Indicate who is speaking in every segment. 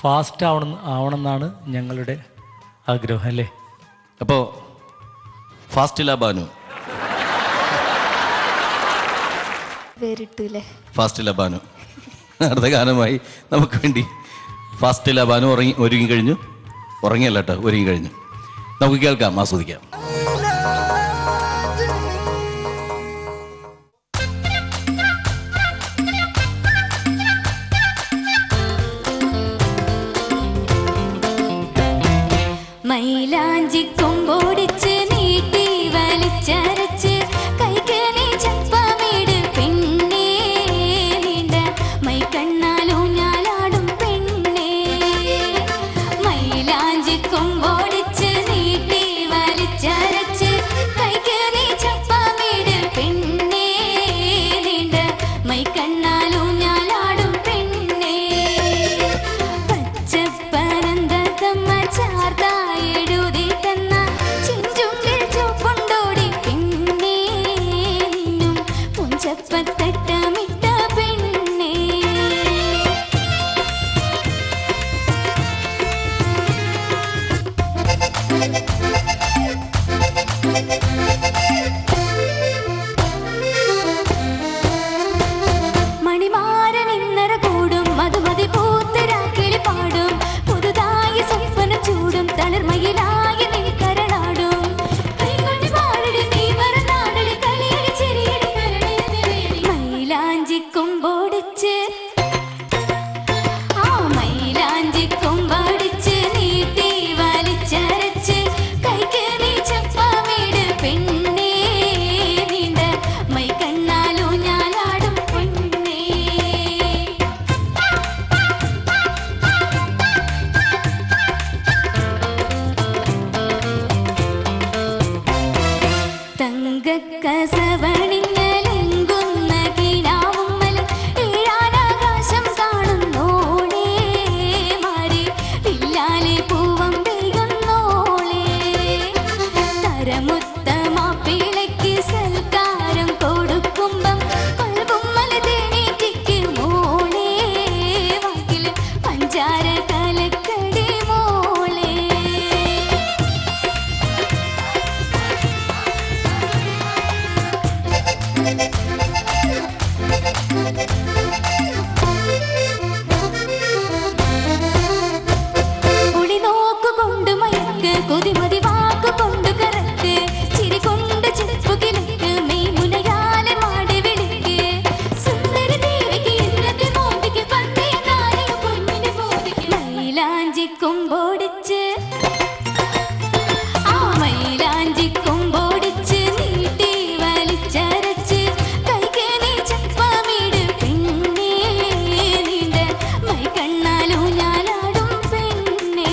Speaker 1: Fast ആവണമെന്നാണ് ഞങ്ങളുടെ ആഗ്രഹം അല്ലേ.
Speaker 2: അപ്പോൾ ഫാസ്റ്റില ബാനു, ഫാസ്റ്റില ബാനു അടുത്ത ഗാനമായി നമുക്ക് വേണ്ടി ഫാസ്റ്റില ബാനു ഒരുങ്ങി കഴിഞ്ഞു. ഉറങ്ങിയല്ല കേട്ടോ, ഒരുങ്ങി കഴിഞ്ഞു. നമുക്ക് കേൾക്കാം, ആസ്വദിക്കാം.
Speaker 3: മൈലാഞ്ചി കൊമ്പോടിച്ച് നീട്ടി വലിച്ചരച്ച് കൈകണി ചപ്പമിട് പെണ്ണേ, നീണ്ട മൈക്കണ്ണാലൂഞ്ഞാലാടും പെണ്ണേ. മൈലാഞ്ചി കൊമ്പോടിച്ച് നീട്ടി വലിച്ചരച്ച് കൈകണി ചപ്പമിട് പെണ്ണേ, നീണ്ട മൈക്കണ്ണാലൂഞ്ഞാലാടും പെണ്ണേ. പച്ചപ്പനന്തമ്മ ചാർത്താ പത്തട്ടമിട്ട പെണ്ണേ. മണിമാരൻ ഇന്നര കൂടും മധുമതി പൂത്തരാക്കിളി പാടും പുതുതായി സ്വപ്ന ചൂടും തളിർമയിലായി നിൽക്കരളാടും കൊമ്പോടിച്ച് മൈലാഞ്ചി കൊമ്പോടിച്ച് നീട്ടി വലിച്ചരച്ച് കൈകണി ചപ്പമിട് പെണ്ണേ, നീണ്ട മൈക്കണ്ണാലൂഞ്ഞാലാടും പെണ്ണേ. തങ്കക്കസവണിഞ്ഞ മുത്തമാപ്പിളയ്ക്ക് സൽക്കാരം കൊടുക്കുമ്പം കൊൽവുമ്മല തേനീറ്റിക്ക് മോളെ വാക്കിൽ പഞ്ചാര കലക്കടി മോളെ. ഒളി നോക്കുകൊണ്ട് മയക്ക് കൊതിമതി വാക്കുകൊണ്ട് കറക്ക് ചിരി കൊണ്ട് ചിപ്പുകിലക്ക് മെയ്മുനയാലെ മാടി വിളിക്ക് സുന്ദരി ദേവിക്ക് ഇന്നത്തെ മോദിക്ക് പന്തിയ നാരിക പൊന്നിന് ബോധിക്ക്. മൈലാഞ്ചി കൊമ്പോടിച്ച് മൈലാഞ്ചി കൊമ്പോടിച്ച് നീട്ടി വലിച്ചരച്ച് കൈകണി ചപ്പമിട് പെണ്ണേ, നീണ്ട മൈക്കണ്ണാലൂഞ്ഞാലാടും പെണ്ണേ.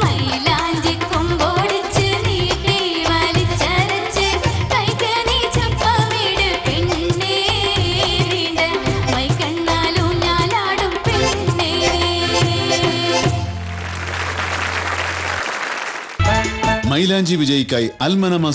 Speaker 3: മൈലാഞ്ചി കൊമ്പോടിച്ച് നീട്ടി വലിച്ചരച്ച് കൈകണി ചപ്പമിട് പെണ്ണേ, നീണ്ട മൈക്കണ്ണാലൂഞ്ഞാലാടും പെണ്ണേ.
Speaker 4: മൈലാഞ്ചി വിജയിക്കായി അൽമനമ